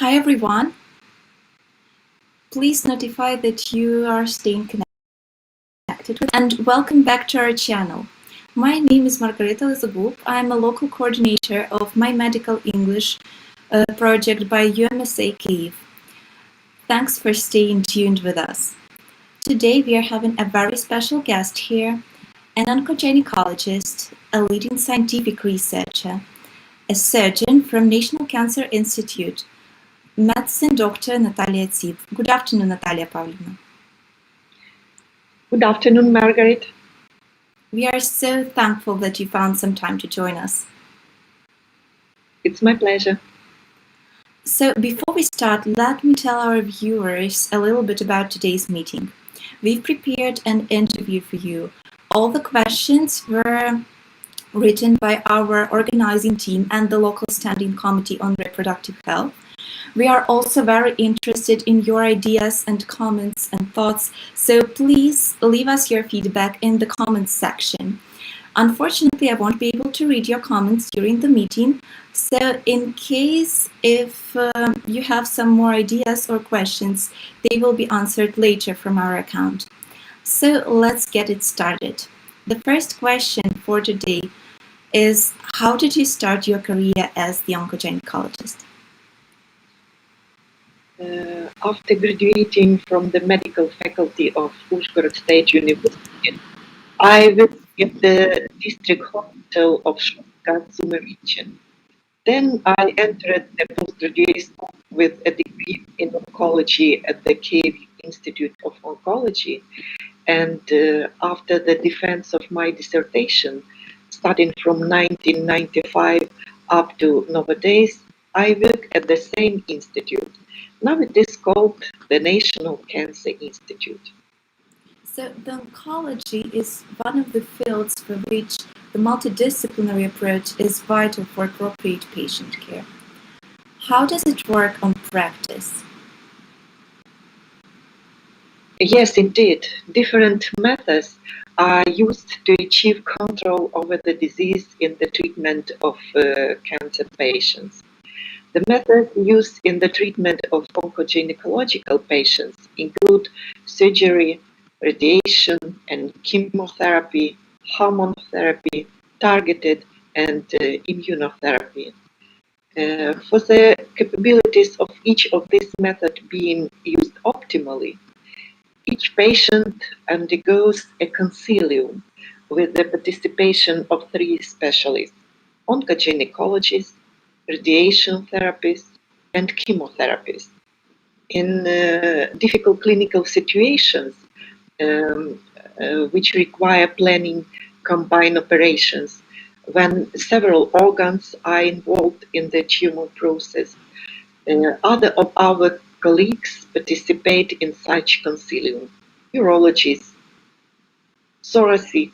Hi everyone, please notify that you are staying connected with and welcome back to our channel. My name is Margarita Tsip. I'm a local coordinator of My Medical English project by UMSA Kyiv. Thanks for staying tuned with us. Today we are having a very special guest here, an oncogynecologist, a leading scientific researcher, a surgeon from National Cancer Institute, medicine Dr. Nataliya Tsip. Good afternoon, Natalia Pavlovna. Good afternoon, Margaret. We are so thankful that you found some time to join us. It's my pleasure. So before we start, let me tell our viewers a little bit about today's meeting. We've prepared an interview for you. All the questions were written by our organizing team and the local standing committee on reproductive health. We are also very interested in your ideas and comments and thoughts, so please leave us your feedback in the comments section. Unfortunately, I won't be able to read your comments during the meeting, so in case if you have some more ideas or questions, they will be answered later from our account. So let's get it started. The first question for today is, how did you start your career as the oncogynecologist? After graduating from the medical faculty of Uzhgorod State University, I worked at the district hospital of Shostka region. Then I entered the postgraduate school with a degree in oncology at the Kyiv Institute of Oncology. And after the defense of my dissertation, starting from 1995 up to nowadays, I work at the same institute. Now it is called the National Cancer Institute. So the oncology is one of the fields for which the multidisciplinary approach is vital for appropriate patient care. How does it work on practice? Yes, indeed. Different methods are used to achieve control over the disease in the treatment of cancer patients. The methods used in the treatment of oncogynaecological patients include surgery, radiation and chemotherapy, hormone therapy, targeted and immunotherapy. For the capabilities of each of these methods being used optimally, each patient undergoes a consilium with the participation of 3 specialists: oncogynecologist, radiation therapist, and chemotherapist. In difficult clinical situations, which require planning combined operations, when several organs are involved in the tumor process, other of our colleagues participate in such consilium: urologists, thoracic,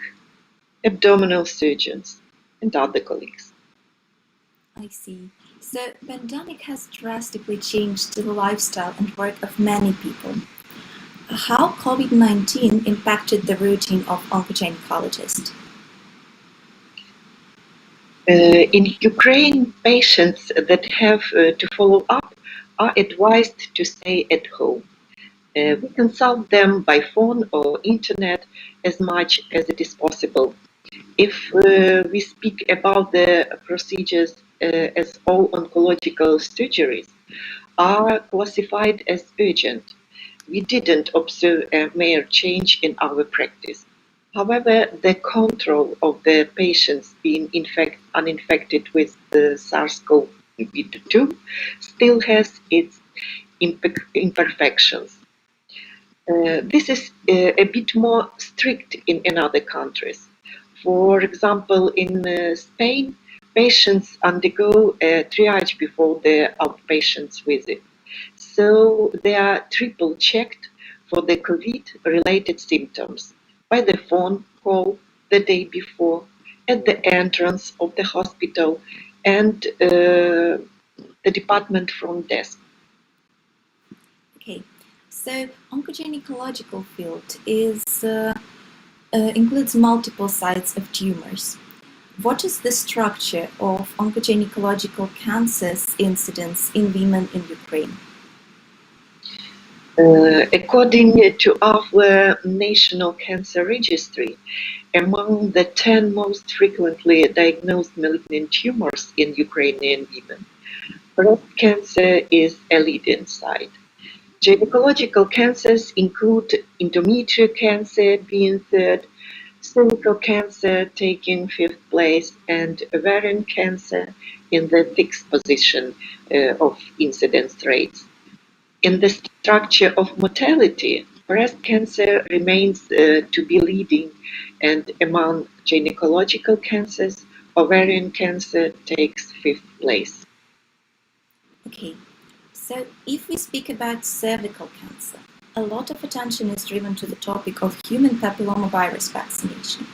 abdominal surgeons, and other colleagues. I see. So pandemic has drastically changed the lifestyle and work of many people. How COVID-19 impacted the routine of oncogynecologists? In Ukraine, patients that have to follow up are advised to stay at home. We consult them by phone or internet as much as it is possible. If we speak about the procedures, as all oncological surgeries are classified as urgent, we didn't observe a major change in our practice. However, the control of the patients being uninfected with the SARS-CoV-2 still has its imperfections. This is a bit more strict in other countries. For example, in Spain, patients undergo a triage before their outpatients visit. So they are triple checked for the COVID-related symptoms by the phone call the day before, at the entrance of the hospital, and the department front desk. Okay, so oncogynecological field is includes multiple sites of tumors. What is the structure of oncogynecological cancers incidence in women in Ukraine? According to our National Cancer Registry, among the 10 most frequently diagnosed malignant tumors in Ukrainian women, breast cancer is a leading site. Gynecological cancers include endometrial cancer being third, cervical cancer taking fifth place, and ovarian cancer in the sixth position of incidence rates. In the structure of mortality, breast cancer remains to be leading, and among gynecological cancers, ovarian cancer takes fifth place. Okay, so if we speak about cervical cancer, a lot of attention is driven to the topic of human papillomavirus vaccination.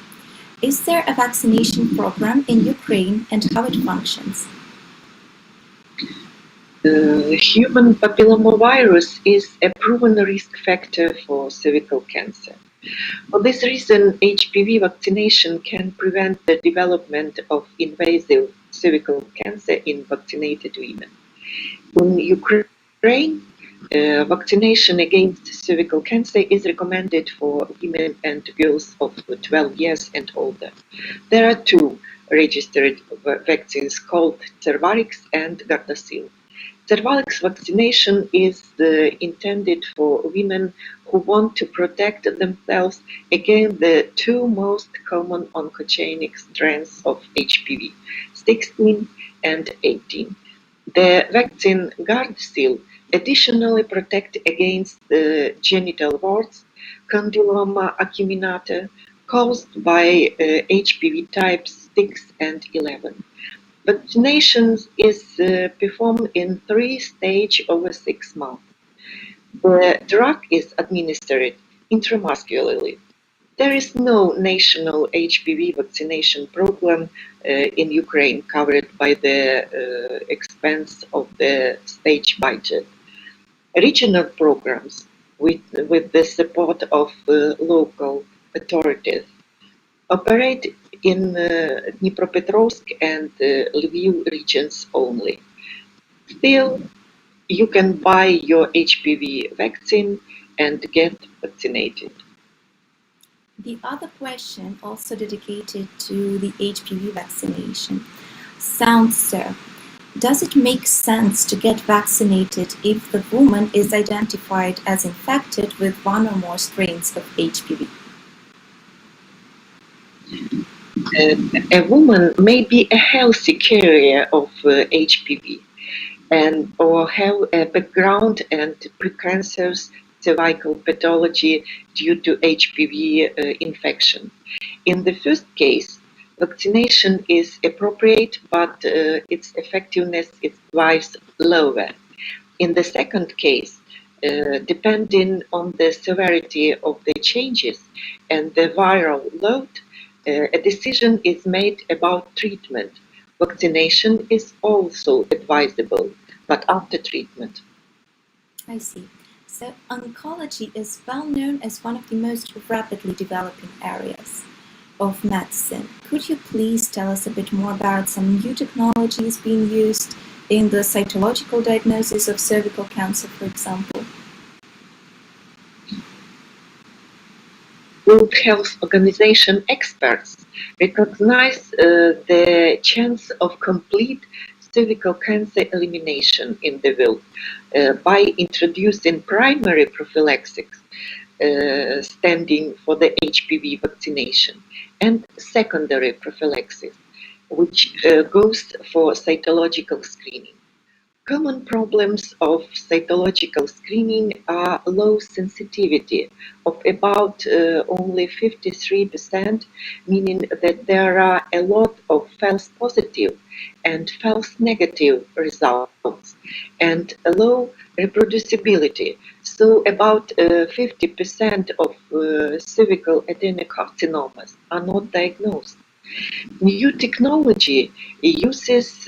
Is there a vaccination program in Ukraine and how it functions? Human papillomavirus is a proven risk factor for cervical cancer. For this reason, HPV vaccination can prevent the development of invasive cervical cancer in vaccinated women. In Ukraine, vaccination against cervical cancer is recommended for women and girls of 12 years and older. There are two registered vaccines called Cervarix and Gardasil. Cervarix vaccination is intended for women who want to protect themselves against the two most common oncogenic strands of HPV, 16 and 18. The vaccine Gardasil additionally protects against the genital warts, condyloma acuminata, caused by HPV types 6 and 11. Vaccination is performed in 3 stages over 6 months. The drug is administered intramuscularly. There is no national HPV vaccination program in Ukraine covered by the expense of the state budget. Regional programs with the support of local authorities operate in Dnipropetrovsk and Lviv regions only. Still, you can buy your HPV vaccine and get vaccinated. The other question, also dedicated to the HPV vaccination, sounds so. Does it make sense to get vaccinated if the woman is identified as infected with one or more strains of HPV? A woman may be a healthy carrier of HPV and or have a background and precancerous cervical pathology due to HPV infection. In the first case, vaccination is appropriate, but its effectiveness is twice lower. In the second case, depending on the severity of the changes and the viral load, a decision is made about treatment. Vaccination is also advisable, but after treatment. I see. So, oncology is well known as one of the most rapidly developing areas of medicine. Could you please tell us a bit more about some new technologies being used in the cytological diagnosis of cervical cancer, for example? World Health Organization experts recognize the chance of complete cervical cancer elimination in the world by introducing primary prophylaxis, standing for the HPV vaccination, and secondary prophylaxis, which goes for cytological screening. Common problems of cytological screening are low sensitivity of about only 53%, meaning that there are a lot of false positive and false negative results, and a low reproducibility. So about 50% of cervical adenocarcinomas are not diagnosed. New technology uses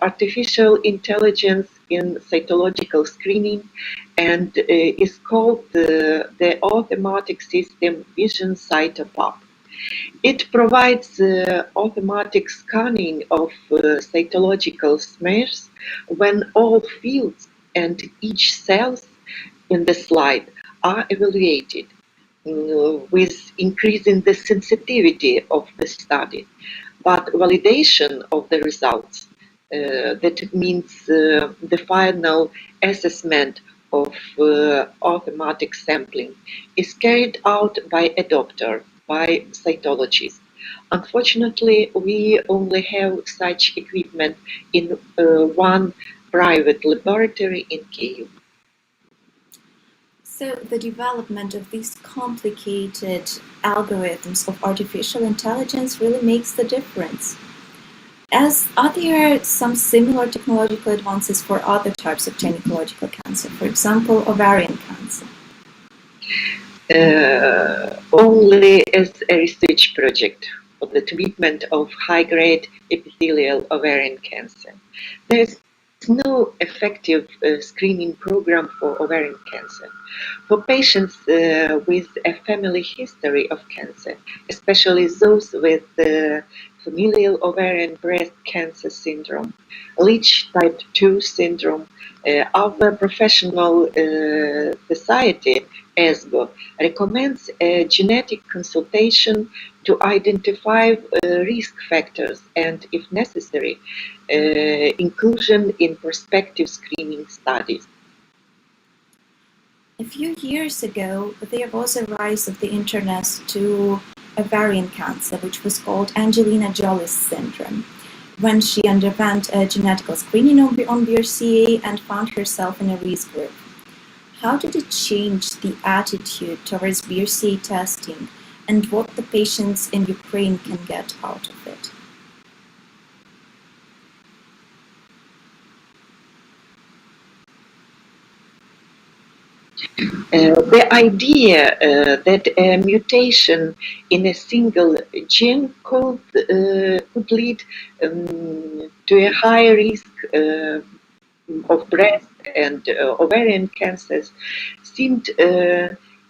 artificial intelligence in cytological screening and is called the automatic system Vision CytoPub. It provides automatic scanning of cytological smears when all fields and each cells in the slide are evaluated, with increasing the sensitivity of the study. But validation of the results, that means the final assessment of automatic sampling, is carried out by a doctor, by cytologist. Unfortunately, we only have such equipment in one private laboratory in Kyiv. So the development of these complicated algorithms of artificial intelligence really makes the difference. Are there some similar technological advances for other types of gynecological cancer, for example, ovarian cancer? Only as a research project for the treatment of high-grade epithelial ovarian cancer. There is no effective screening program for ovarian cancer. For patients with a family history of cancer, especially those with familial ovarian breast cancer syndrome, Leach type 2 syndrome, our professional society, ESGO, recommends a genetic consultation to identify risk factors and, if necessary, inclusion in prospective screening studies. A few years ago, there was a rise of the internet to ovarian cancer, which was called Angelina Jolie's syndrome, when she underwent a genetic screening on BRCA and found herself in a risk group. How did it change the attitude towards BRCA testing and what the patients in Ukraine can get out of it? The idea that a mutation in a single gene could lead to a high risk of breast and ovarian cancers seemed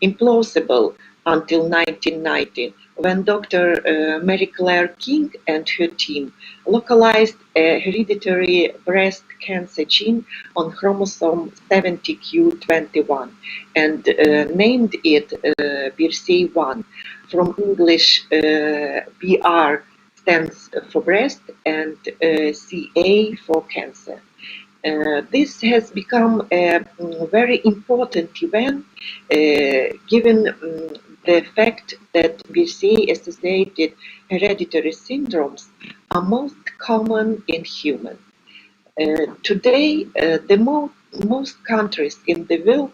implausible until 1990, when Dr. Mary Claire King and her team localized a hereditary breast cancer gene on chromosome 70q21 and named it BRCA1, from English BR stands for breast and CA for cancer. This has become a very important event given the fact that BRCA-associated hereditary syndromes are most common in humans. Today, most countries in the world,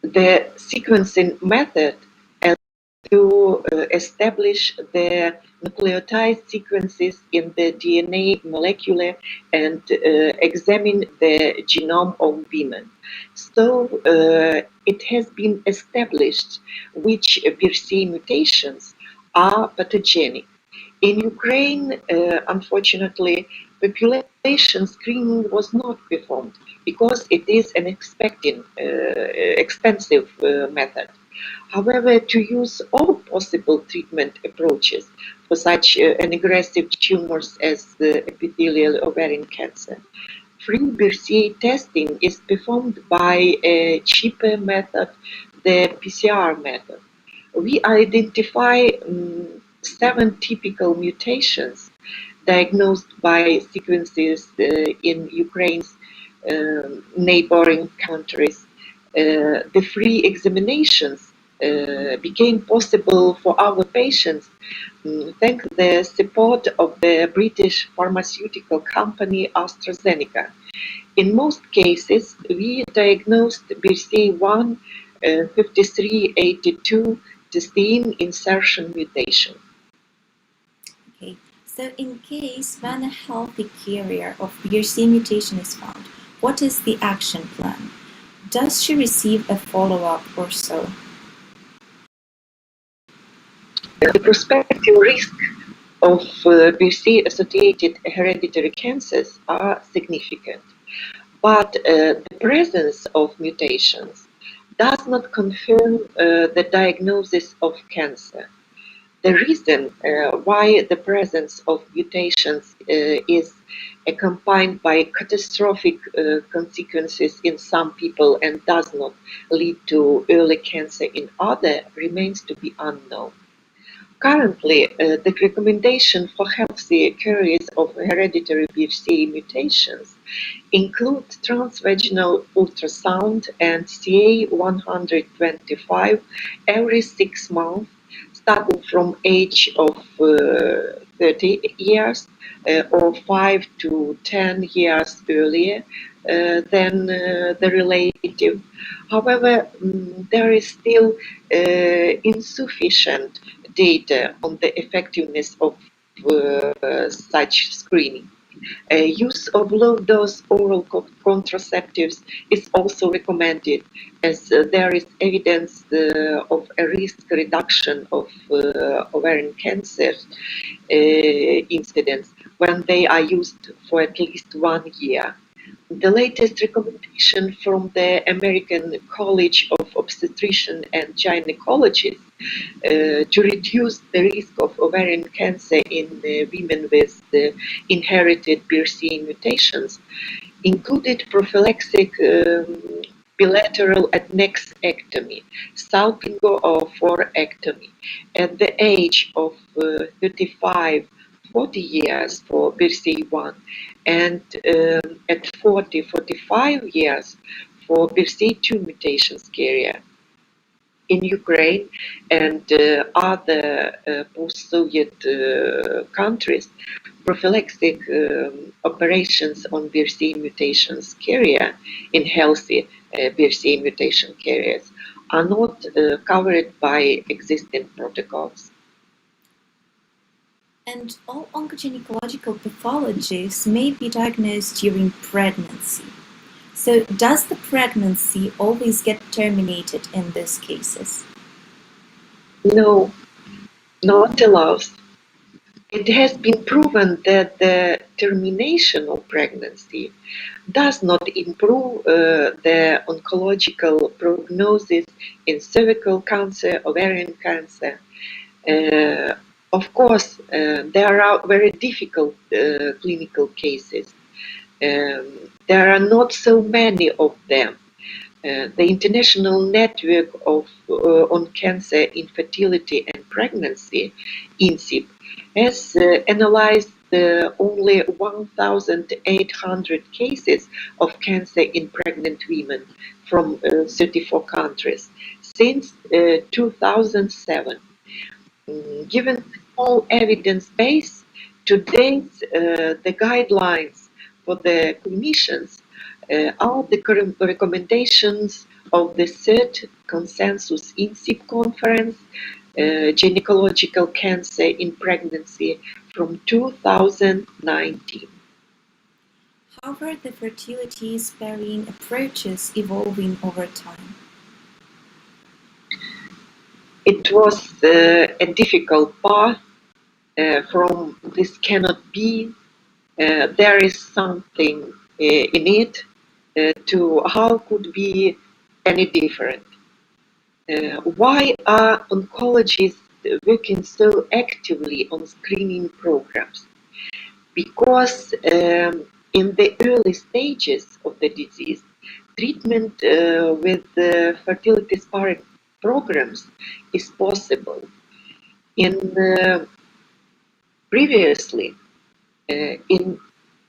the sequencing method to establish the nucleotide sequences in the DNA molecule and examine the genome of women. So it has been established which BRCA mutations are pathogenic. In Ukraine, unfortunately, population screening was not performed because it is an expensive method. However, to use all possible treatment approaches for such an aggressive tumors as epithelial ovarian cancer, free BRCA testing is performed by a cheaper method, the PCR method. We identify 7 typical mutations diagnosed by sequences in Ukraine's neighboring countries. The free examinations became possible for our patients thanks to the support of the British pharmaceutical company AstraZeneca. In most cases, we diagnosed BRCA1 5382 cysteine insertion mutation. Okay, so in case when a healthy carrier of BRCA mutation is found, what is the action plan? Does she receive a follow-up or so? The prospective risk of BRCA-associated hereditary cancers are significant, but the presence of mutations does not confirm the diagnosis of cancer. The reason why the presence of mutations is accompanied by catastrophic consequences in some people and does not lead to early cancer in others remains to be unknown. Currently, the recommendation for healthy carriers of hereditary BRCA mutations include transvaginal ultrasound and CA-125 every 6 months, starting from age of 30 years or 5 to 10 years earlier than the relative. However, there is still insufficient data on the effectiveness of such screening. Use of low-dose oral contraceptives is also recommended, as there is evidence of a risk reduction of ovarian cancer incidence when they are used for at least 1 year. The latest recommendation from the American College of Obstetricians and Gynecologists to reduce the risk of ovarian cancer in women with inherited BRCA mutations included prophylactic bilateral adnexectomy, salpingo or forectomy at the age of 35, 40 years for BRCA1 and at 40, 45 years for BRCA2 mutations carrier. In Ukraine and other post-Soviet countries, prophylactic operations on BRCA mutations carrier in healthy BRCA mutation carriers are not covered by existing protocols. And all oncogynecological pathologies may be diagnosed during pregnancy. So, does the pregnancy always get terminated in these cases? No, not allowed. It has been proven that the termination of pregnancy does not improve the oncological prognosis in cervical cancer, ovarian cancer. Uh, of course, there are very difficult clinical cases. There are not so many of them. The International Network on Cancer, Infertility and Pregnancy, INSIP, has analyzed only 1,800 cases of cancer in pregnant women from 34 countries since 2007. Given the small evidence base, to date, the guidelines for the clinicians are the recommendations of the third consensus INSIP conference, Gynecological Cancer in Pregnancy from 2019. How are the fertility sparing approaches evolving over time? It was a difficult path from this cannot be. There is something in it to how could be any different. Why are oncologists working so actively on screening programs? Because in the early stages of the disease, treatment with fertility sparing programs is possible. In previously, in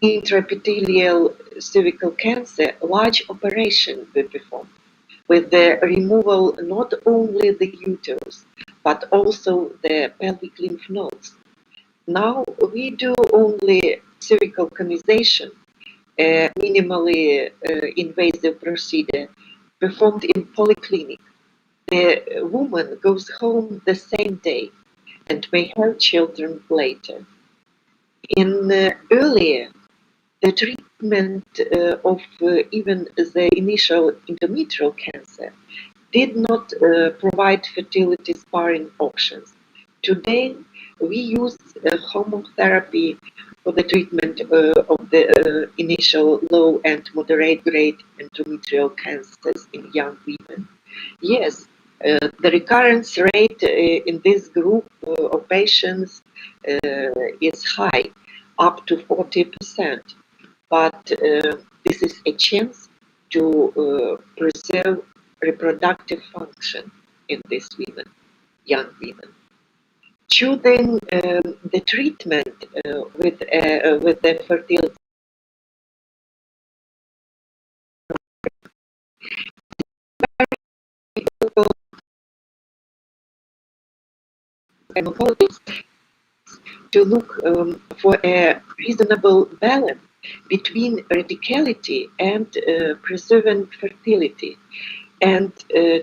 intraepithelial cervical cancer, large operations were performed with the removal not only the uterus but also the pelvic lymph nodes. Now we do only cervical conization, a minimally invasive procedure performed in polyclinic. The woman goes home the same day and may have children later. In earlier, the treatment of even the initial endometrial cancer did not provide fertility sparing options. Today, we use hormone for the treatment of the initial low and moderate grade endometrial cancers in young women. Yes, the recurrence rate in this group of patients is high, up to 40%. But this is a chance to preserve reproductive function in these women, young women. Choosing the treatment with the fertility gynecologist to look for a reasonable balance between radicality and preserving fertility. And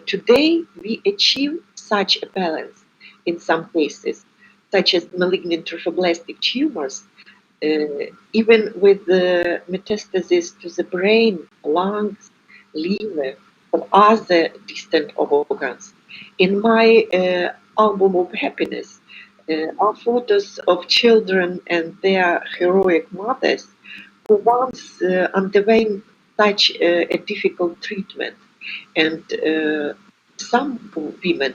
today we achieve such a balance in some cases, such as malignant trophoblastic tumors, even with the metastasis to the brain, lungs, liver, or other distant organs. In my album of happiness are photos of children and their heroic mothers who once underwent such a difficult treatment. And some women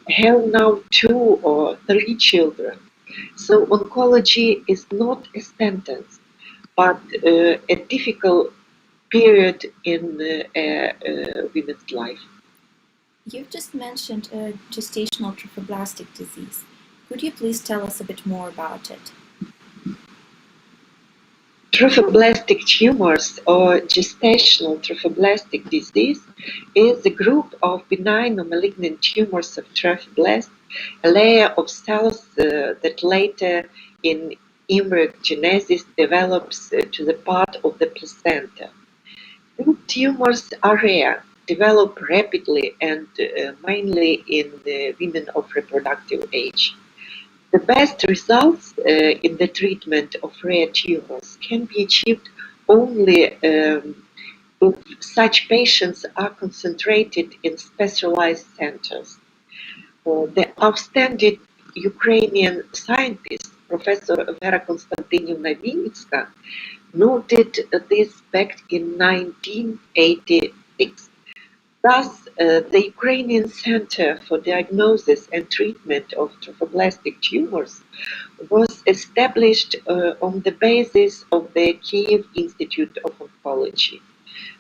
have now 2 or 3 children. So oncology is not a sentence, but a difficult period in a women's life. You've just mentioned gestational trophoblastic disease. Could you please tell us a bit more about it? Trophoblastic tumors or gestational trophoblastic disease is a group of benign or malignant tumors of trophoblast, a layer of cells that later in embryogenesis develops to the part of the placenta. These tumors are rare, develop rapidly and mainly in women of reproductive age. The best results in the treatment of rare tumors can be achieved only if such patients are concentrated in specialized centers. The outstanding Ukrainian scientist, Professor Vera Konstantinівna Vinitska, noted this back in 1986. Thus, the Ukrainian Center for Diagnosis and Treatment of Trophoblastic Tumors was established on the basis of the Kiev Institute of Oncology.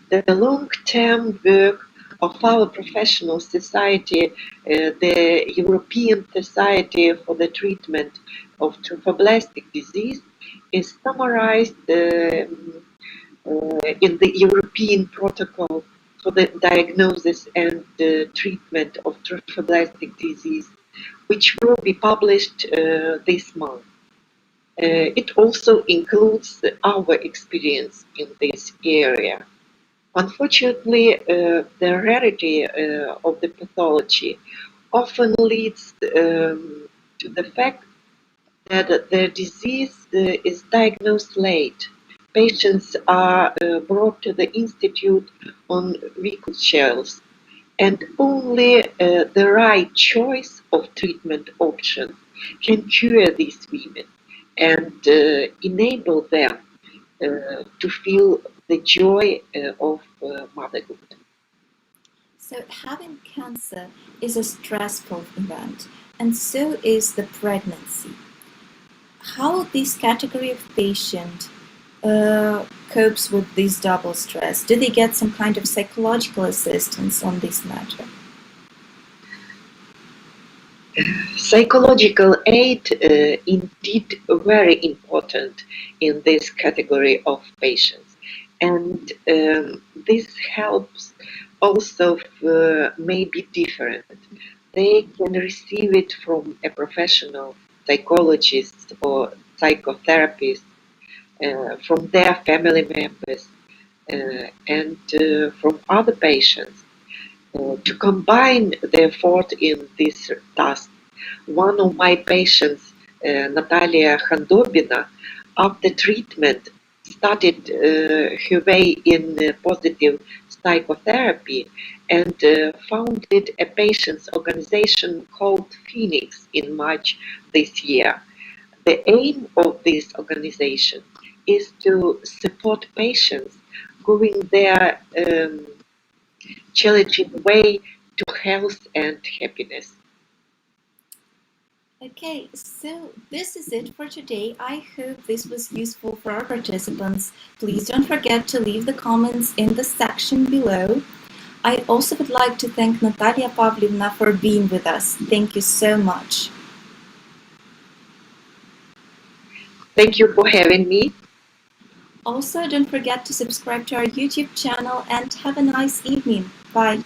The long-term work of our professional society, the European Society for the Treatment of Trophoblastic Disease, is summarized in the European Protocol for the Diagnosis and Treatment of Trophoblastic Disease, which will be published this month. It also includes our experience in this area. Unfortunately, the rarity of the pathology often leads to the fact that the disease is diagnosed late. Patients are brought to the institute on wheelchairs, and only the right choice of treatment option can cure these women and enable them to feel the joy of motherhood. So, having cancer is a stressful event, and so is the pregnancy. How this category of patient copes with this double stress? Do they get some kind of psychological assistance on this matter? Psychological aid indeed very important in this category of patients, and this helps also may be different. They can receive it from a professional psychologist or psychotherapist, from their family members, and from other patients. To combine the effort in this task, one of my patients, Nataliya after treatment, started her way in positive psychotherapy and founded a patients' organization called Phoenix in March this year. The aim of this organization is to support patients going their challenging way to health and happiness. Okay, so this is it for today. I hope this was useful for our participants. Please don't forget to leave the comments in the section below. I also would like to thank Nataliya Pavlovna for being with us. Thank you so much. Thank you for having me. Also, don't forget to subscribe to our YouTube channel and have a nice evening. Bye.